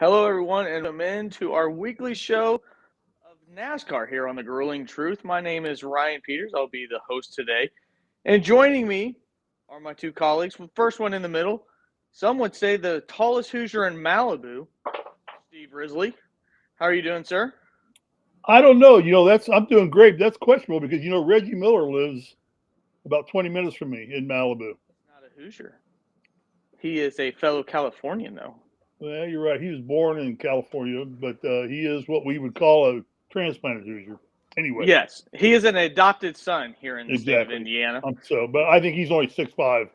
Hello, everyone, and welcome into our weekly show of NASCAR here on The Grueling Truth. My name is Ryan Peters. I'll be the host today. And joining me are my two colleagues. The first one in the middle, some would say the tallest Hoosier in Malibu, Steve Risley. How are you doing, sir? I don't know. I'm doing great. That's questionable because, Reggie Miller lives about 20 minutes from me in Malibu. Not a Hoosier. He is a fellow Californian, though. Well, you're right. He was born in California, but he is what we would call a transplanted Hoosier. Anyway. Yes, he is an adopted son here in the state of Indiana. But I think he's only 6'5".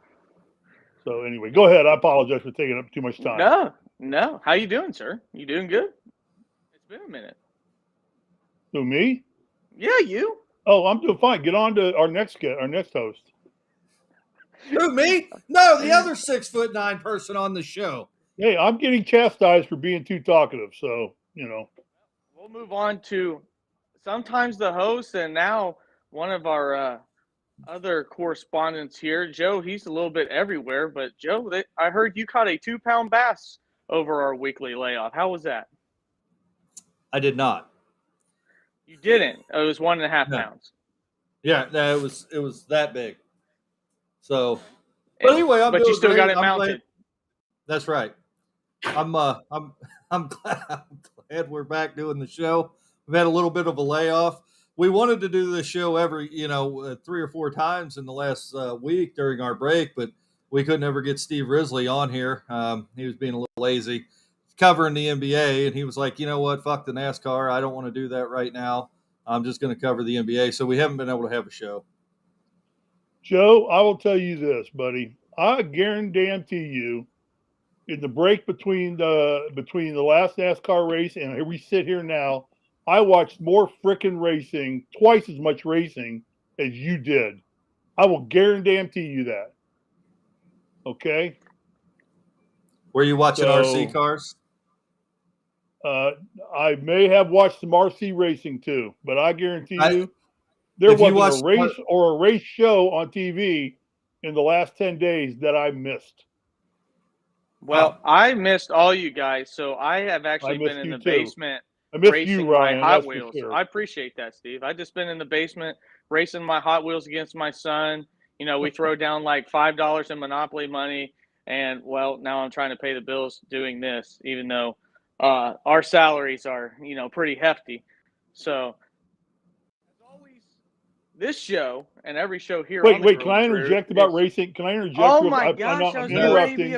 So anyway, go ahead. I apologize for taking up too much time. No. How you doing, sir? You doing good? It's been a minute. Who, me? Yeah, you. Oh, I'm doing fine. Get on to our next host. Who, me? No, the other 6'9" person on the show. Hey, I'm getting chastised for being too talkative, so, We'll move on to sometimes the host and now one of our other correspondents here. Joe, he's a little bit everywhere, but Joe, I heard you caught a 2-pound bass over our weekly layoff. How was that? I did not. You didn't? It was 1.5 pounds. Yeah, no, it was that big. So, but anyway, but you still got it mounted. That's right. I'm glad we're back doing the show. We've had a little bit of a layoff. We wanted to do this show every 3 or 4 times in the last week during our break, but we couldn't ever get Steve Risley on here. He was being a little lazy covering the NBA, and he was like, you know what, fuck the NASCAR. I don't want to do that right now. I'm just going to cover the NBA. So we haven't been able to have a show. Joe, I will tell you this, buddy. I guarantee you, in the break between the last NASCAR race and we sit here now, I watched more frickin' racing, twice as much racing as you did. I will guarantee you that. Okay? Were you watching RC cars? I may have watched some RC racing too, but I guarantee you there wasn't a race or a race show on TV in the last 10 days that I missed. Well, I missed all you guys, so I have actually been in the basement racing my Hot Wheels. Sure. I appreciate that, Steve. I've just been in the basement racing my Hot Wheels against my son. We throw down like $5 in Monopoly money, and, well, now I'm trying to pay the bills doing this, even though our salaries are, pretty hefty. So, as always, this show and every show here. Wait, can I interject about racing? Can I interject? Oh my gosh, I was interrupting.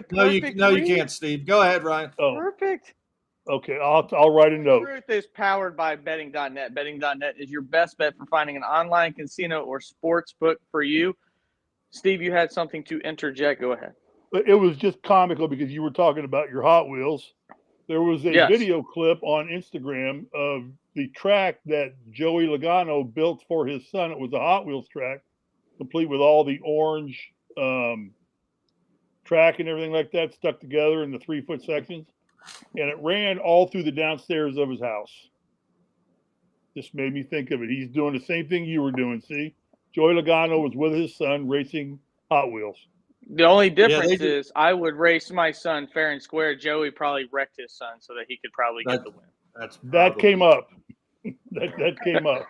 No, you can't, Steve. Go ahead, Ryan. Oh. Perfect. Okay, I'll write a note. Truth is powered by betting.net. Betting.net is your best bet for finding an online casino or sports book for you. Steve, you had something to interject. Go ahead. It was just comical because you were talking about your Hot Wheels. There was a video clip on Instagram of the track that Joey Logano built for his son. It was a Hot Wheels track, complete with all the orange track and everything like that stuck together in the 3-foot sections. And it ran all through the downstairs of his house. Just made me think of it. He's doing the same thing you were doing, see? Joey Logano was with his son racing Hot Wheels. The only difference is I would race my son fair and square. Joey probably wrecked his son so that he could probably get the win. That came up. that came up.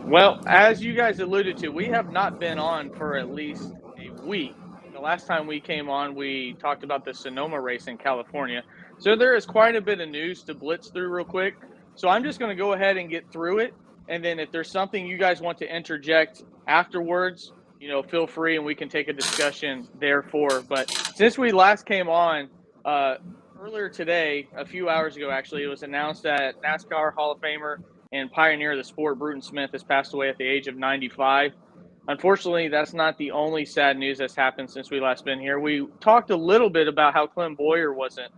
Well, as you guys alluded to, we have not been on for at least a week. The last time we came on, we talked about the Sonoma race in California. So there is quite a bit of news to blitz through real quick. So I'm just going to go ahead and get through it. And then if there's something you guys want to interject afterwards, feel free and we can take a discussion therefore. But since we last came on earlier today, a few hours ago actually, it was announced that NASCAR Hall of Famer and pioneer of the sport, Bruton Smith, has passed away at the age of 95. Unfortunately, that's not the only sad news that's happened since we last been here. We talked a little bit about how Clint Boyer wasn't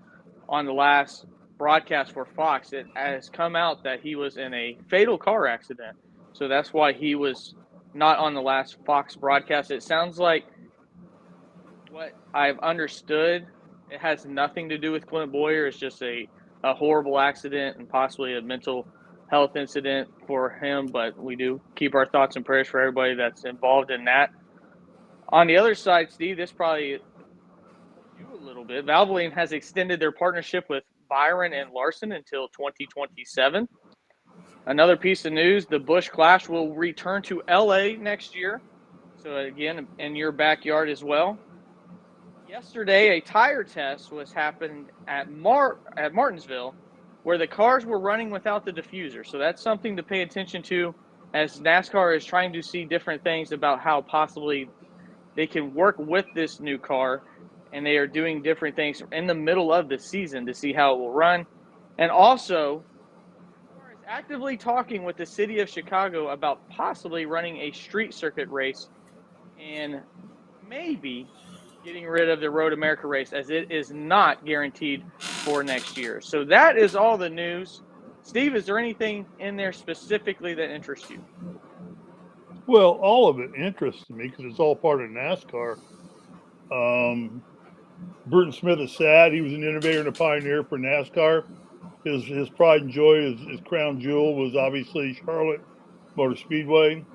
on the last broadcast for Fox. It has come out that he was in a fatal car accident. So that's why he was not on the last Fox broadcast. It sounds like what I've understood, it has nothing to do with Clint Boyer. It's just a horrible accident and possibly a mental health incident for him. But we do keep our thoughts and prayers for everybody that's involved in that. On the other side, Steve, this probably you a little bit. Valvoline has extended their partnership with Byron and Larson until 2027. Another piece of news, the Busch Clash will return to LA next year. So again, in your backyard as well. Yesterday, a tire test was happened at Martinsville, where the cars were running without the diffuser. So that's something to pay attention to as NASCAR is trying to see different things about how possibly they can work with this new car, and they are doing different things in the middle of the season to see how it will run. And also, NASCAR is actively talking with the city of Chicago about possibly running a street circuit race and maybe getting rid of the Road America race, as it is not guaranteed for next year. So that is all the news. Steve, is there anything in there specifically that interests you? Well, all of it interests me because it's all part of NASCAR. Bruton Smith is sad. He was an innovator and a pioneer for NASCAR. His pride and joy, his crown jewel was obviously Charlotte Motor Speedway.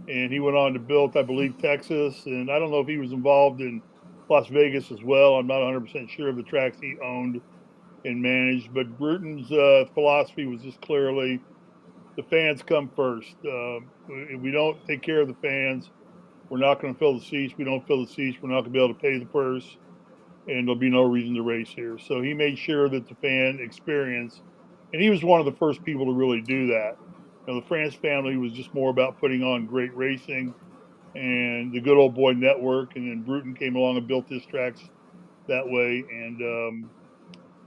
And he went on to build, I believe, Texas. And I don't know if he was involved in Las Vegas as well. I'm not 100% sure of the tracks he owned and managed. But Bruton's philosophy was just clearly the fans come first. If we don't take care of the fans, we're not going to fill the seats. We don't fill the seats, we're not going to be able to pay the purse. And there'll be no reason to race here. So he made sure that the fan experience, and he was one of the first people to really do that. You know, the France family was just more about putting on great racing and the good old boy network. And then Bruton came along and built his tracks that way. And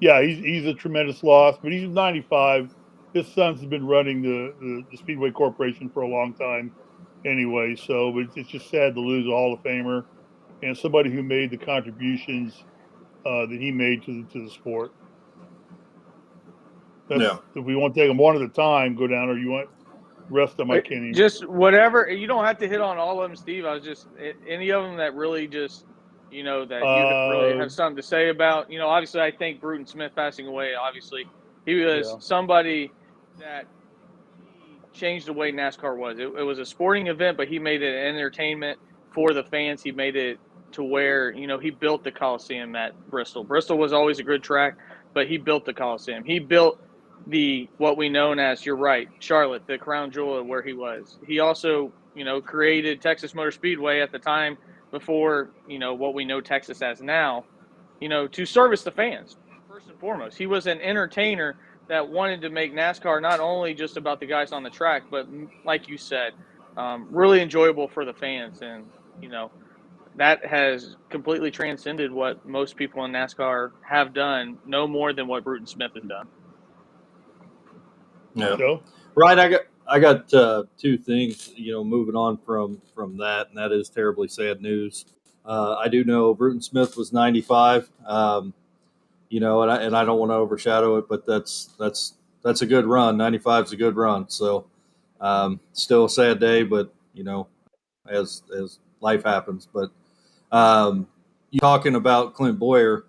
yeah, he's a tremendous loss, but he's 95. His sons have been running the Speedway Corporation for a long time anyway. So it's just sad to lose a Hall of Famer and somebody who made the contributions that he made to the sport. If we want to take them one at a time, go down, or you want the rest of them, I can't even. Just whatever. You don't have to hit on all of them, Steve. I was just any of them that really just, that you really have something to say about. Obviously, I think Bruton Smith passing away, obviously, he was somebody that changed the way NASCAR was. It was a sporting event, but he made it an entertainment for the fans. He made it to where, he built the Coliseum at Bristol. Bristol was always a good track, but he built the Coliseum. He built what we know as, you're right, Charlotte, the crown jewel of where he was. He also, created Texas Motor Speedway at the time before, what we know Texas as now, to service the fans, first and foremost. He was an entertainer that wanted to make NASCAR not only just about the guys on the track, but like you said, really enjoyable for the fans. And, that has completely transcended what most people in NASCAR have done, no more than what Bruton Smith has done. Yeah. So? Right. I got two things, moving on from that, and that is terribly sad news. I do know Bruton Smith was 95, and I don't want to overshadow it, but that's a good run. 95 is a good run. So still a sad day, but, as life happens. But you talking about Clint Boyer,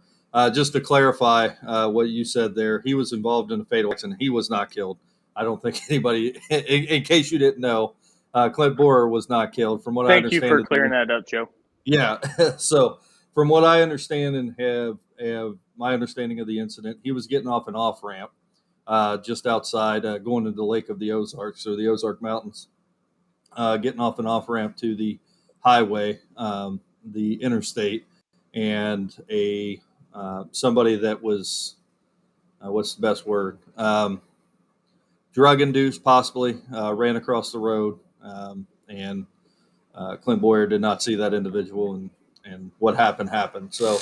just to clarify what you said there, he was involved in a fatal accident. He was not killed. I don't think anybody, in case you didn't know, Clint Boyer was not killed. From what I understand. Thank you for clearing that up, Joe. Yeah. So from what I understand and have my understanding of the incident, he was getting off an off ramp just outside, going to the Lake of the Ozarks or the Ozark Mountains, getting off an off ramp to the highway, the interstate, and somebody that was what's the best word? Drug induced, possibly, ran across the road, and Clint Boyer did not see that individual, and what happened. So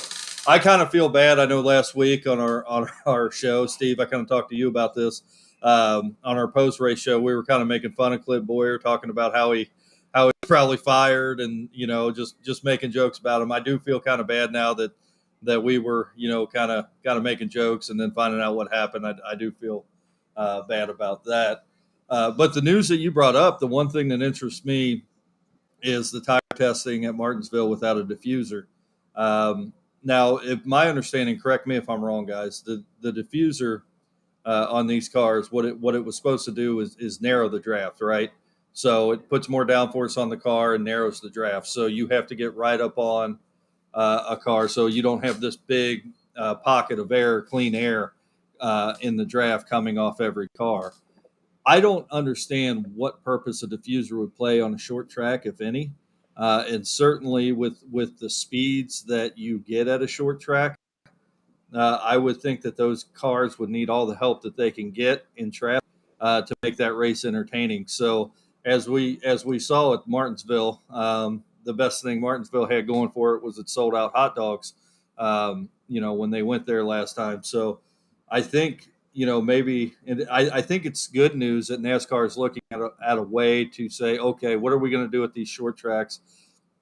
I kind of feel bad. I know last week on our show, Steve, I kind of talked to you about this on our post race show. We were kind of making fun of Clint Boyer, talking about how he's probably fired, and just making jokes about him. I do feel kind of bad now that we were kind of making jokes and then finding out what happened. I do feel bad about that. But the news that you brought up, the one thing that interests me is the tire testing at Martinsville without a diffuser. Now, if my understanding, correct me if I'm wrong, guys, the diffuser on these cars, what it was supposed to do is narrow the draft, right? So it puts more downforce on the car and narrows the draft. So you have to get right up on a car so you don't have this big pocket of air, clean air, in the draft coming off every car. I don't understand what purpose a diffuser would play on a short track, if any. And certainly with the speeds that you get at a short track, I would think that those cars would need all the help that they can get in traffic to make that race entertaining. So as we saw at Martinsville, the best thing Martinsville had going for it was it sold out hot dogs. When they went there last time. So I think maybe, and I think it's good news that NASCAR is looking at a way to say, okay, what are we going to do with these short tracks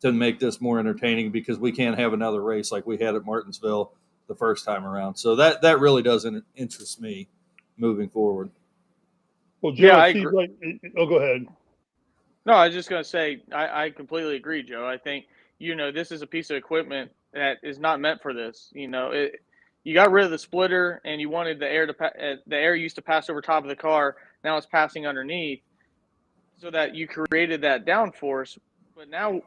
to make this more entertaining, because we can't have another race like we had at Martinsville the first time around. So that really doesn't interest me moving forward. Well, Joe, I agree. Go ahead. No, I was just going to say, I completely agree, Joe. I think, this is a piece of equipment that is not meant for this. You got rid of the splitter, and you wanted the air used to pass over top of the car. Now it's passing underneath, so that you created that downforce. But now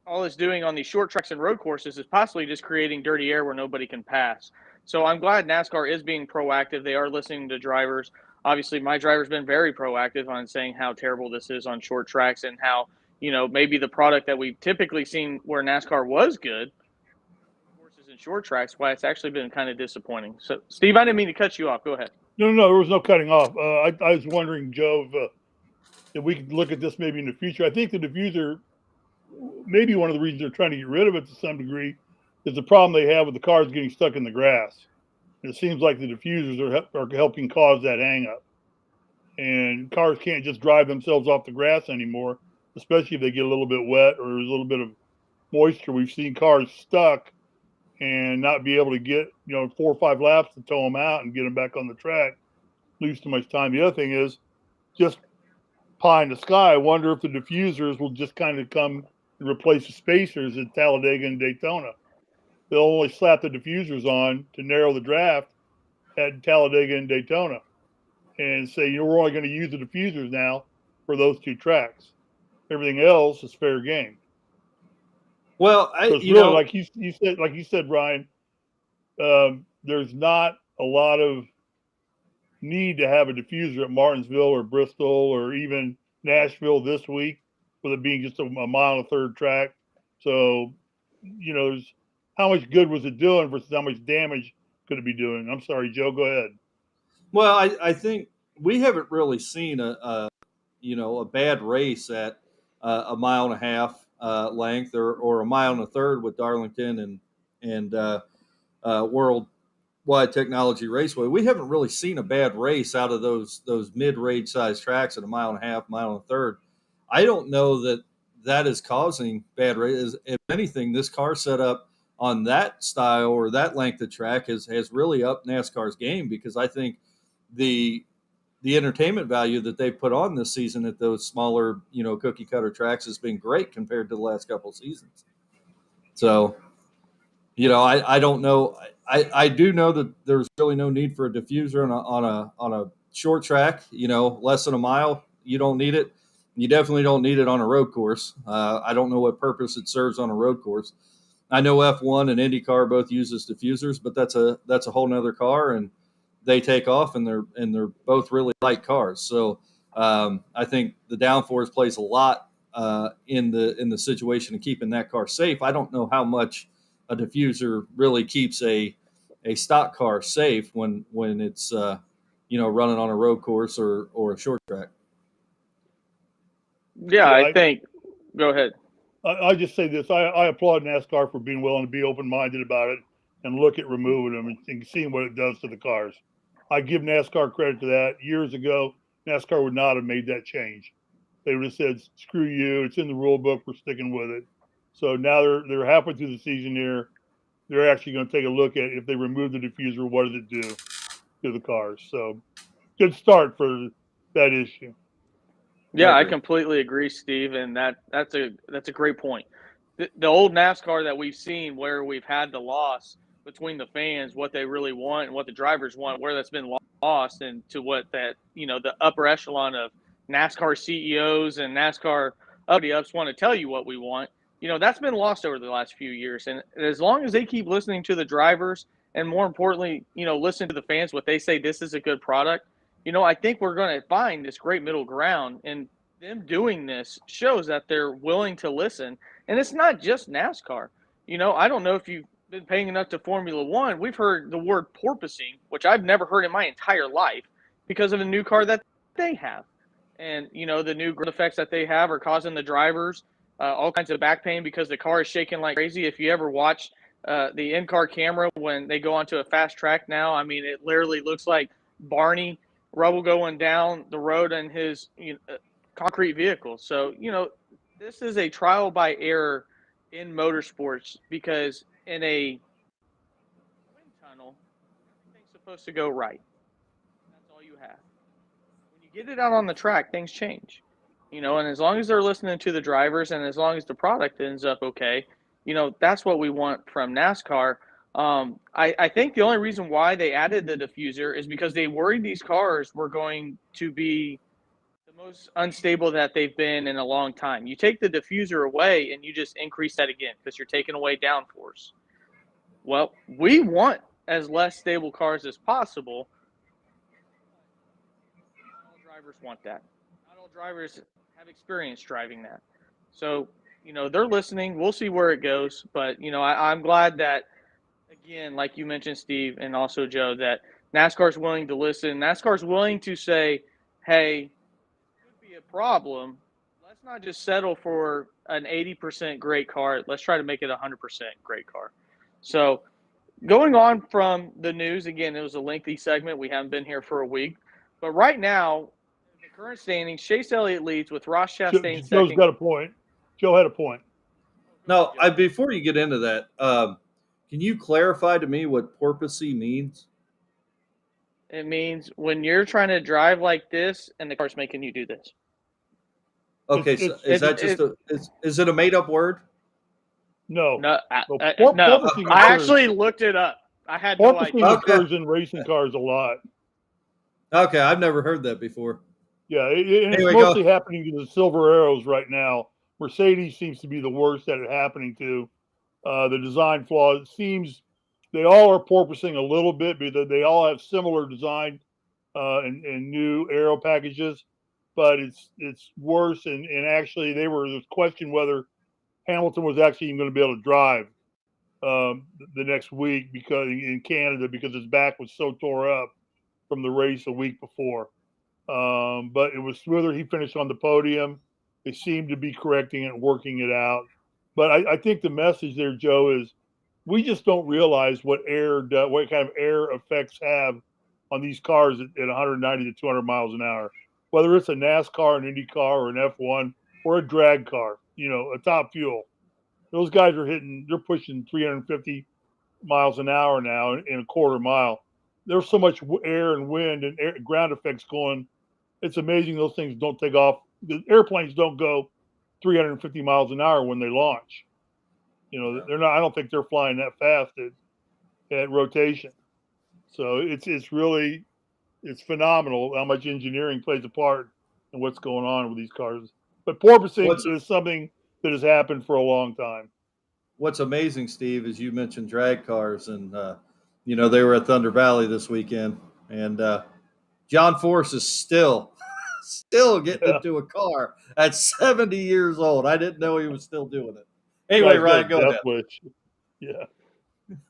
all it's doing on these short tracks and road courses is possibly just creating dirty air where nobody can pass. So I'm glad NASCAR is being proactive. They are listening to drivers. Obviously, my driver's been very proactive on saying how terrible this is on short tracks, and how, maybe the product that we've typically seen where NASCAR was good, courses and short tracks, why it's actually been kind of disappointing. So, Steve, I didn't mean to cut you off. Go ahead. No, there was no cutting off. I was wondering, Joe, if we could look at this maybe in the future. I think the diffuser, maybe one of the reasons they're trying to get rid of it to some degree, is the problem they have with the cars getting stuck in the grass. It seems like the diffusers are helping cause that hang up. And cars can't just drive themselves off the grass anymore, especially if they get a little bit wet or there's a little bit of moisture. We've seen cars stuck and not be able to get, 4 or 5 laps to tow them out and get them back on the track. Lose too much time. The other thing is, just pie in the sky, I wonder if the diffusers will just kind of come and replace the spacers at Talladega and Daytona. They'll only slap the diffusers on to narrow the draft at Talladega and Daytona, and say, we're only going to use the diffusers now for those 2 tracks. Everything else is fair game. Well, like you said, Brian, there's not a lot of need to have a diffuser at Martinsville or Bristol or even Nashville this week, with it being just a mile and a third track. So, there's how much good was it doing versus how much damage could it be doing? I'm sorry, Joe, go ahead. Well, I think we haven't really seen a bad race at a mile and a half length or a mile and a third with Darlington and Worldwide Technology Raceway. We haven't really seen a bad race out of those mid-range size tracks at a mile and a half, mile and a third. I don't know that is causing bad races. If anything, this car setup on that style or that length of track has really upped NASCAR's game, because I think the entertainment value that they've put on this season at those smaller, cookie cutter tracks has been great compared to the last couple of seasons. So, I don't know. I do know that there's really no need for a diffuser on a short track, less than a mile. You don't need it. You definitely don't need it on a road course. I don't know what purpose it serves on a road course. I know F1 and IndyCar both uses diffusers, but that's a whole nother car, and they take off, and they're both really light cars. So I think the downforce plays a lot in the situation of keeping that car safe. I don't know how much a diffuser really keeps a stock car safe when it's running on a road course or a short track. Yeah, I think. Go ahead. I just say this. I applaud NASCAR for being willing to be open-minded about it and look at removing them and seeing what it does to the cars. I give NASCAR credit to that. Years ago, NASCAR would not have made that change. They would have said, screw you, it's in the rule book, we're sticking with it. So now they're halfway through the season here. They're actually going to take a look at if they remove the diffuser, what does it do to the cars? So good start for that issue. Yeah, I completely agree, Steve, and that's a great point. The old NASCAR that we've seen, where we've had the loss between the fans, what they really want and what the drivers want, where that's been lost, and to what that the upper echelon of NASCAR CEOs and NASCAR uppity-ups want to tell you what we want. That's been lost over the last few years, and as long as they keep listening to the drivers and more importantly, listen to the fans, what they say, this is a good product. I think we're going to find this great middle ground, and them doing this shows that they're willing to listen. And it's not just NASCAR. I don't know if you've been paying enough to Formula One. We've heard the word porpoising, which I've never heard in my entire life, because of a new car that they have. And, the new ground effects that they have are causing the drivers all kinds of back pain because the car is shaking like crazy. If you ever watch the in-car camera when they go onto a fast track now, I mean, it literally looks like Barney Rubble going down the road in his concrete vehicle. So, this is a trial by error in motorsports, because in a wind tunnel, everything's supposed to go right. That's all you have. When you get it out on the track, things change. And as long as they're listening to the drivers and as long as the product ends up okay, that's what we want from NASCAR. I think the only reason why they added the diffuser is because they worried these cars were going to be the most unstable that they've been in a long time. You take the diffuser away and you just increase that again because you're taking away downforce. Well, we want as less stable cars as possible. Not all drivers want that. Not all drivers have experience driving that. So, they're listening. We'll see where it goes. But, I'm glad that, again, like you mentioned, Steve, and also Joe, that NASCAR's willing to listen. NASCAR's willing to say, hey, it could be a problem. Let's not just settle for an 80% great car. Let's try to make it a 100% great car. So going on from the news, again, it was a lengthy segment. We haven't been here for a week. But right now, the current standings, Chase Elliott leads with Ross Chastain second. Joe's got a point. Joe had a point. No, before you get into that, can you clarify to me what porpoising means? It means when you're trying to drive like this and the car's making you do this. Okay, is it a made-up word? No. No, Porpoising I actually looked it up. I had no idea. Porpoising occurs in racing cars a lot. Okay, I've never heard that before. Yeah, it's mostly happening to the Silver Arrows right now. Mercedes seems to be the worst at it happening to. The design flaws, it seems they all are porpoising a little bit because they all have similar design and new aero packages, but it's worse. And actually, there was question whether Hamilton was actually even going to be able to drive the next week because in Canada because his back was so tore up from the race a week before. But it was smoother. He finished on the podium. They seemed to be correcting it and working it out. But I think the message there, Joe, is we just don't realize what kind of air effects have on these cars at 190 to 200 miles an hour, whether it's a NASCAR, an Indy car, or an F1, or a drag car, a top fuel. Those guys they're pushing 350 miles an hour now in a quarter mile. There's so much air and wind and ground effects going. It's amazing those things don't take off. The airplanes don't go 350 miles an hour when they launch. They're not. I don't think they're flying that fast at rotation. So it's really phenomenal how much engineering plays a part in what's going on with these cars. But porpoising is something that has happened for a long time. What's amazing, Steve, is you mentioned drag cars, and they were at Thunder Valley this weekend, and John Force is still getting into a car at 70 years old. I didn't know he was still doing it. Anyway, Ryan, go ahead.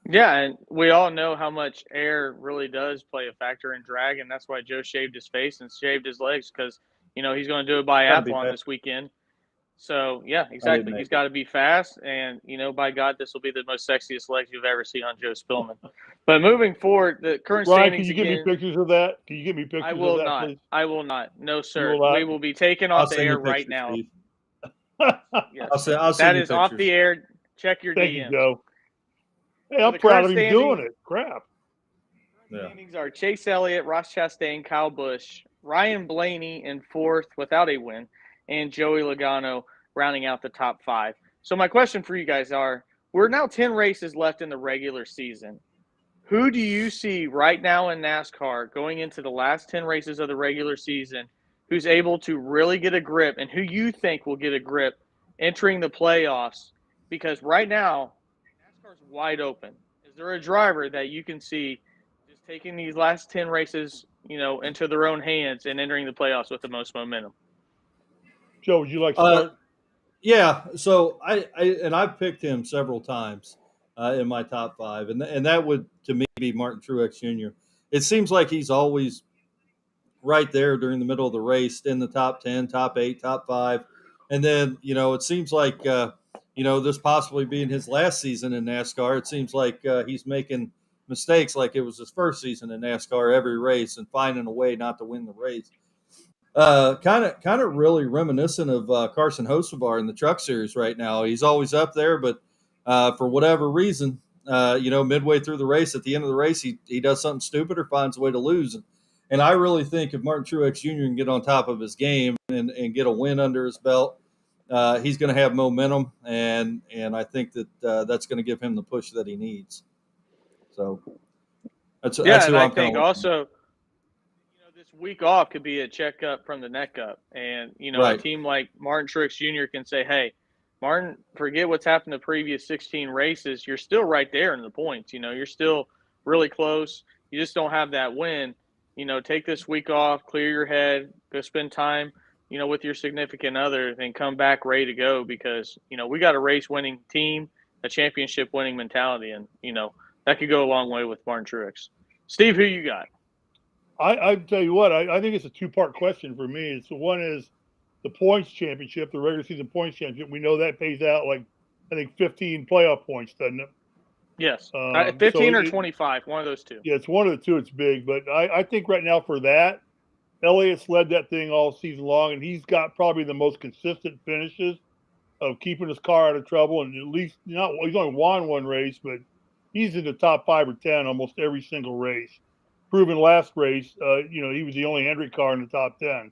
Yeah, and we all know how much air really does play a factor in drag, and that's why Joe shaved his face and shaved his legs because, he's going to do a biathlon this weekend. So, yeah, exactly. He's got to be fast, and, by God, this will be the most sexiest legs you've ever seen on Joe Spilman. But moving forward, the current standings can you get me pictures of that? Can you get me pictures I will of that, not. please? I will not. No, sir. We will be taken off the air right now. Yes. I'll send you pictures. Off the air. Check your Thank DMs. You, Joe. Hey, I'm proud of him doing it. Crap. Standings are Chase Elliott, Ross Chastain, Kyle Busch, Ryan Blaney in fourth without a win, and Joey Logano rounding out the top five. So my question for you guys we're now 10 races left in the regular season. Who do you see right now in NASCAR going into the last 10 races of the regular season who's able to really get a grip and who you think will get a grip entering the playoffs? Because right now, NASCAR's wide open. As Is there a driver that you can see just taking these last 10 races, into their own hands and entering the playoffs with the most momentum? Joe, would you like to start? Yeah. So I've picked him several times in my top 5, and that would to me be Martin Truex Jr. It seems like he's always right there during the middle of the race in the top 10, top 8, top 5. And then, it seems like, this possibly being his last season in NASCAR, it seems like he's making mistakes like it was his first season in NASCAR every race and finding a way not to win the race. Kind of really reminiscent of Carson Hocevar in the Truck Series right now. He's always up there, but for whatever reason, midway through the race, at the end of the race, he does something stupid or finds a way to lose. And I really think if Martin Truex Jr. can get on top of his game and get a win under his belt, he's going to have momentum, and I think that that's going to give him the push that he needs. So that's and who I I'm think kind of also, this week off could be a checkup from the neck up, and Right. a team like Martin Truex Jr. can say, "Hey, Martin, forget what's happened the previous 16 races. You're still right there in the points. You're still really close. You just don't have that win. Take this week off, clear your head, go spend time, with your significant other, and come back ready to go because, we got a race winning team, a championship winning mentality. And, that could go a long way with Martin Truex. Steve, who you got? I tell you what, I think it's a two-part question for me. It's one is the points championship, the regular season points championship. We know that pays out I think 15 playoff points, doesn't it? Yes. 15 or 25, one of those two. Yeah, it's one of the two. It's big. But I think right now for that, Elliott's led that thing all season long, and he's got probably the most consistent finishes of keeping his car out of trouble. And at least, he's only won one race, but he's in the top 5 or 10 almost every single race. Proven last race, he was the only Hendrick car in the top 10.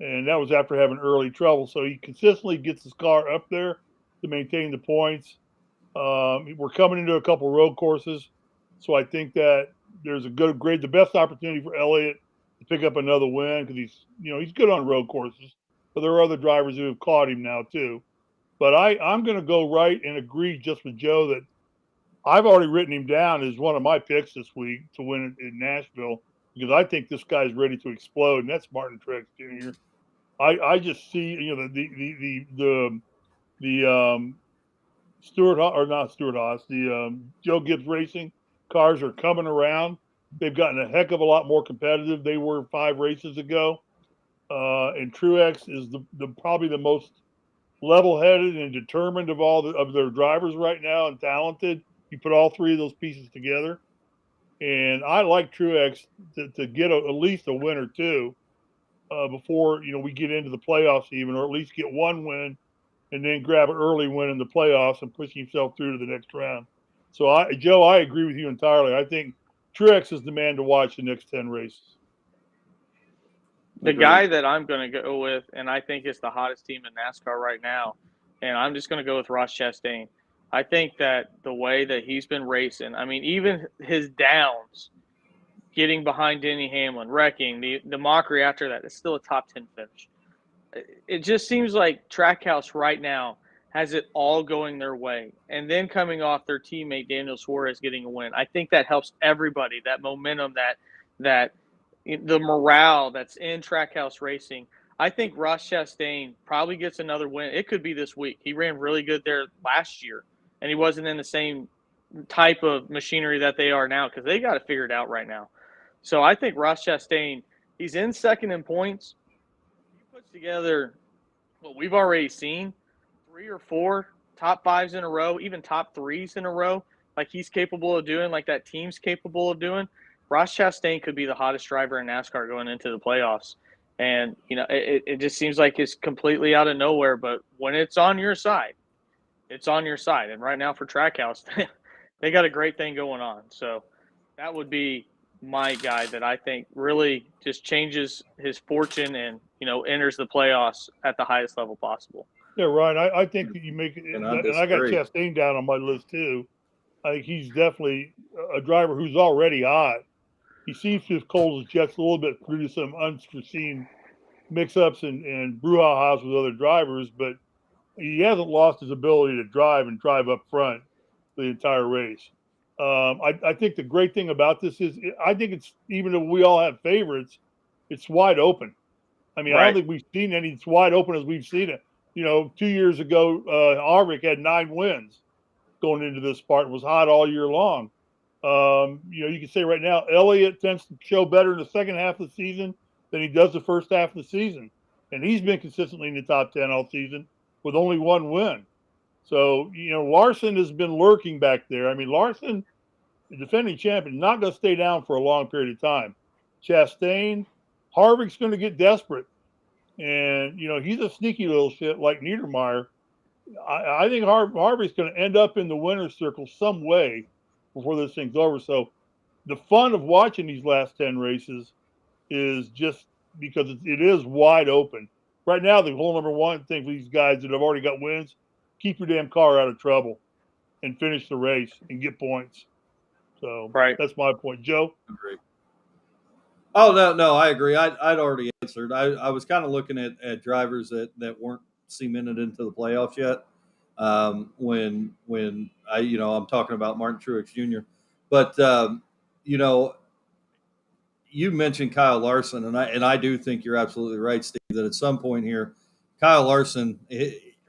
And that was after having early trouble. So he consistently gets his car up there to maintain the points. We're coming into a couple road courses. So I think that there's the best opportunity for Elliott to pick up another win because he's good on road courses. But there are other drivers who have caught him now too. But I'm going to go right and agree just with Joe that I've already written him down as one of my picks this week to win in Nashville because I think this guy's ready to explode, and that's Martin Truex Jr. I just see the Stuart or not Stuart Haas, the Joe Gibbs Racing cars are coming around. They've gotten a heck of a lot more competitive. They were 5 races ago, and Truex is probably the most level-headed and determined of all of their drivers right now, and talented. You put all 3 of those pieces together, and I like Truex to get at least a win or two before we get into the playoffs even, or at least get one win, and then grab an early win in the playoffs and push himself through to the next round. So, Joe, I agree with you entirely. I think Truex is the man to watch the next 10 races. The guy that I'm going to go with, and I think is the hottest team in NASCAR right now, and I'm just going to go with Ross Chastain. I think that the way that he's been racing, I mean, even his downs, getting behind Denny Hamlin, wrecking, the mockery after that, it's still a top 10 finish. It just seems like Trackhouse right now has it all going their way. And then coming off their teammate Daniel Suarez getting a win, I think that helps everybody, that momentum, that the morale that's in Trackhouse racing. I think Ross Chastain probably gets another win. It could be this week. He ran really good there last year, and he wasn't in the same type of machinery that they are now because they got it figured out right now. So I think Ross Chastain, he's in second in points. He puts together what we've already seen, 3 or 4 top 5s in a row, even top 3s in a row, like he's capable of doing, like that team's capable of doing. Ross Chastain could be the hottest driver in NASCAR going into the playoffs. And, it just seems like it's completely out of nowhere. But when it's on your side, it's on your side. And right now for Trackhouse, they got a great thing going on. So that would be my guy that I think really just changes his fortune and, enters the playoffs at the highest level possible. Yeah, Ryan, I think that you make it. And I got Chastain down on my list too. I think he's definitely a driver who's already hot. He seems to have cold his jets a little bit through some unforeseen mix-ups and brouhahas with other drivers, but he hasn't lost his ability to drive and drive up front the entire race. I think the great thing about this is I think it's, even if we all have favorites, it's wide open. I mean, I don't Right. think we've seen any as wide open as we've seen it. 2 years ago, Harvick had 9 wins going into this part and was hot all year long. You can say right now, Elliott tends to show better in the second half of the season than he does the first half of the season. And he's been consistently in the top 10 all season with only 1 win. So, Larson has been lurking back there. I mean, Larson, the defending champion, not going to stay down for a long period of time. Chastain, Harvick's going to get desperate. And, he's a sneaky little shit like Niedermeyer. I think Harvick's going to end up in the winner's circle some way before this thing's over. So the fun of watching these last 10 races is just because it is wide open. Right now, the whole number one thing for these guys that have already got wins, keep your damn car out of trouble and finish the race and get points. So Right. That's my point. Joe? Agree. Oh, no, I agree. I'd already answered. I was kind of looking at drivers that weren't cemented into the playoffs yet. When I'm talking about Martin Truex Jr. But you mentioned Kyle Larson, and I do think you're absolutely right, Steve, that at some point here, Kyle Larson,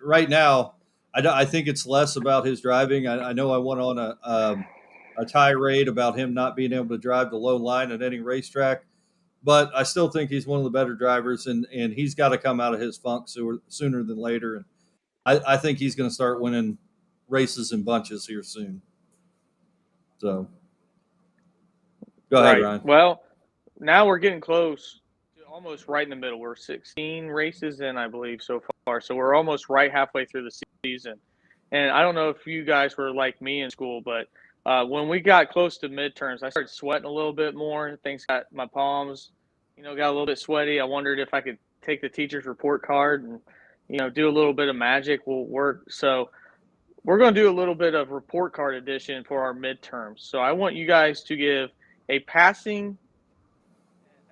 right now, I think it's less about his driving. I know I went on a tirade about him not being able to drive the low line at any racetrack, but I still think he's one of the better drivers, and he's got to come out of his funk sooner than later. And I think he's going to start winning races in bunches here soon. So, go ahead, Ryan. Well, now we're getting close to almost right in the middle. We're 16 races in, I believe, so far. So we're almost right halfway through the season. And I don't know if you guys were like me in school, but when we got close to midterms, I started sweating a little bit more. Things got my palms, got a little bit sweaty. I wondered if I could take the teacher's report card and, do a little bit of magic will work. So we're going to do a little bit of report card edition for our midterms. So I want you guys to give a passing,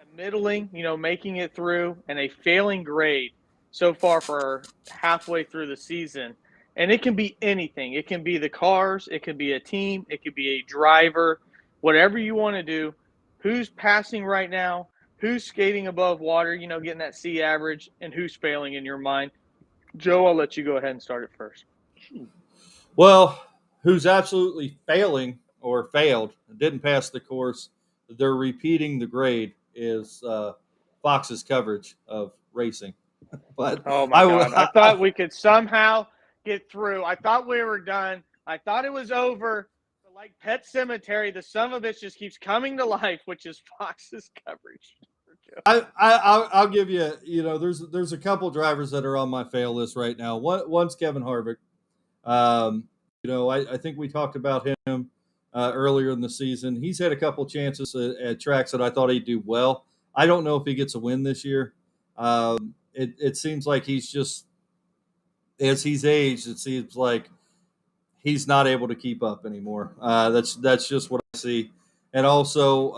a middling, making it through, and a failing grade so far for halfway through the season. And it can be anything. It can be the cars. It could be a team. It could be a driver. Whatever you want to do. Who's passing right now? Who's skating above water, getting that C average, and who's failing in your mind? Joe, I'll let you go ahead and start it first. Well, who's absolutely failing or failed, didn't pass the course, they're repeating the grade, is Fox's coverage of racing. But oh my God, I thought we could somehow get through. I thought we were done. I thought it was over. But like Pet Cemetery, the son of a bitch just keeps coming to life, which is Fox's coverage. I'll give you. There's a couple drivers that are on my fail list right now. One's Kevin Harvick. I think we talked about him earlier in the season. He's had a couple chances at tracks that I thought he'd do well. I don't know if he gets a win this year. It seems like he's just, as he's aged, it seems like he's not able to keep up anymore. That's just what I see. And also,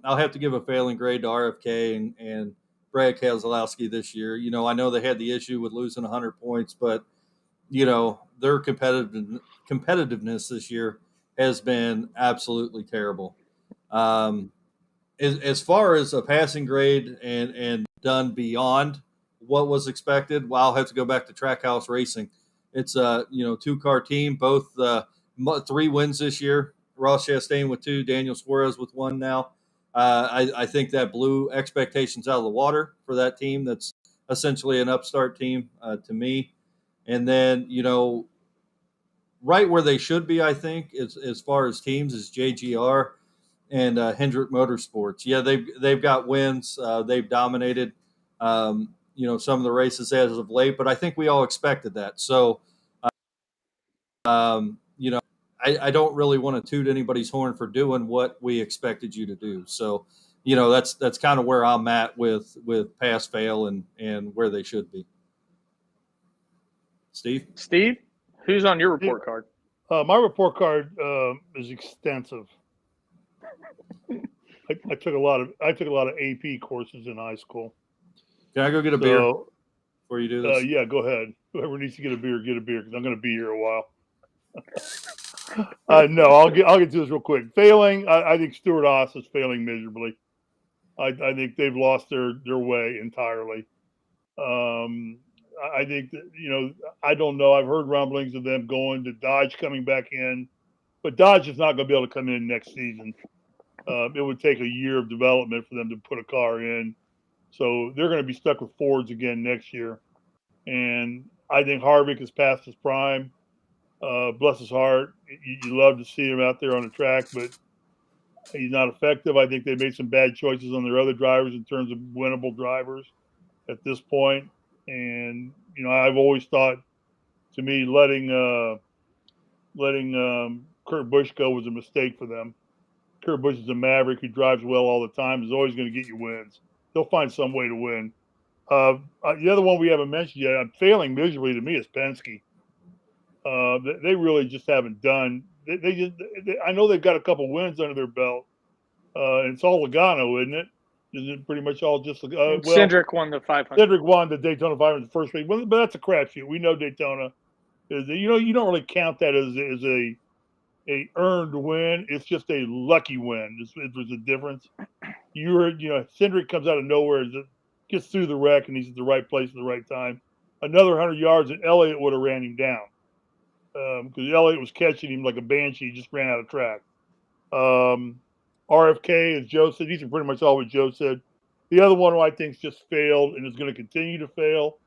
I'll have to give a failing grade to RFK and Brad Keselowski this year. I know they had the issue with losing 100 points, but their competitiveness this year has been absolutely terrible. As far as a passing grade and done beyond what was expected, well, I'll have to go back to Trackhouse Racing. It's a 2-car team, both 3 wins this year. Ross Chastain with 2, Daniel Suarez with 1 now. I think that blew expectations out of the water for that team. That's essentially an upstart team to me. And then, right where they should be, I think, as far as teams, is JGR and Hendrick Motorsports. Yeah, they've got wins. They've dominated, some of the races as of late. But I think we all expected that. So, I don't really want to toot anybody's horn for doing what we expected you to do. So, that's kind of where I'm at with pass, fail, and where they should be. Steve, who's on your report card? My report card is extensive. I took a lot of AP courses in high school. Can I go get a beer before you do this? Yeah, go ahead. Whoever needs to get a beer, because I'm going to be here a while. No, I'll get to this real quick. Failing, I think Stewart Haas is failing miserably. I think they've lost their way entirely. I think that, I don't know. I've heard rumblings of them going to Dodge coming back in, but Dodge is not going to be able to come in next season. It would take a year of development for them to put a car in. So they're going to be stuck with Fords again next year. And I think Harvick is past his prime. Bless his heart. You love to see him out there on the track, but he's not effective. I think they made some bad choices on their other drivers in terms of winnable drivers at this point. And, I've always thought, to me, letting Kurt Busch go was a mistake for them. Kurt Busch is a maverick who drives well all the time, is always going to get you wins. He'll find some way to win. The other one we haven't mentioned yet, I'm failing miserably to me, is Penske. They really just haven't done. I know they've got a couple wins under their belt. And it's all Logano, isn't it? Isn't it pretty much all just Cindric won the 500. Cindric won the Daytona 500 the first week, but that's a crapshoot. We know Daytona is. You don't really count that as a earned win. It's just a lucky win. It was a difference. Cindric comes out of nowhere, gets through the wreck, and he's at the right place at the right time. Another 100 yards, and Elliott would have ran him down because Elliott was catching him like a banshee. He just ran out of track. RFK, as Joe said, these are pretty much all what Joe said. The other one who I think just failed and is going to continue to fail,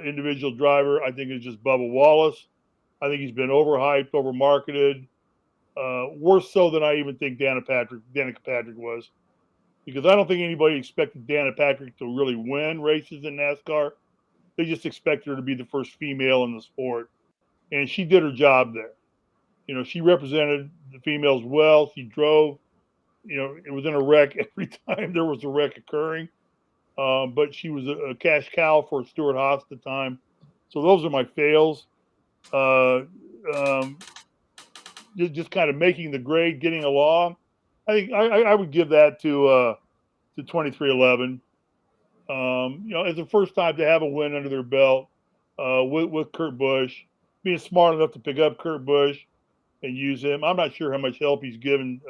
individual driver, I think is just Bubba Wallace. I think he's been overhyped, overmarketed, worse so than I even think Danica Patrick was. Because I don't think anybody expected Danica Patrick to really win races in NASCAR. They just expected her to be the first female in the sport. And she did her job there. She represented the females well. She drove. It was in a wreck every time there was a wreck occurring. But she was a cash cow for Stewart Haas at the time. So those are my fails. Just kind of making the grade, getting along. I think I would give that to 2311. As the first time to have a win under their belt with Kurt Busch, being smart enough to pick up Kurt Busch and use him. I'm not sure how much help he's given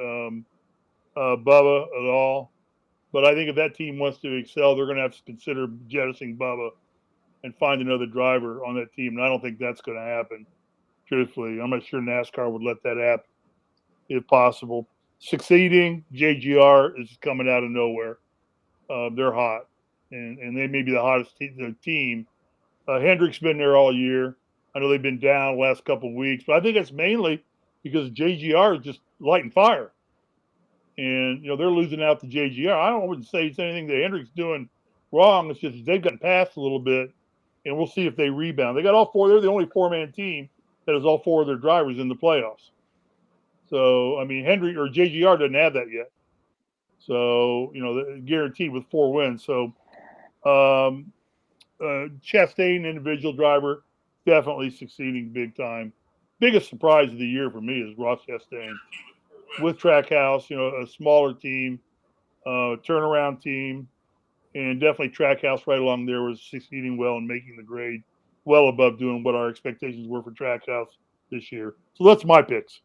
Bubba at all. But I think if that team wants to excel, they're going to have to consider jettisoning Bubba and find another driver on that team. And I don't think that's going to happen, truthfully. I'm not sure NASCAR would let that happen, if possible. Succeeding, JGR is coming out of nowhere. They're hot, and they may be the hottest team. Hendrick's been there all year. I know they've been down the last couple of weeks, but I think that's mainly because JGR is just lighting fire. And, they're losing out to JGR. I wouldn't say it's anything that Hendrick's doing wrong. It's just they've gotten past a little bit, and we'll see if they rebound. They got all four. They're the only four-man team that has all four of their drivers in the playoffs. So, I mean, Hendrick or JGR doesn't have that yet. So, guaranteed with 4 wins. So, Chastain, individual driver, definitely succeeding big time. Biggest surprise of the year for me is Ross Chastain. With Trackhouse, a smaller team, turnaround team, and definitely Trackhouse right along there was succeeding well and making the grade well above doing what our expectations were for Trackhouse this year. So that's my picks.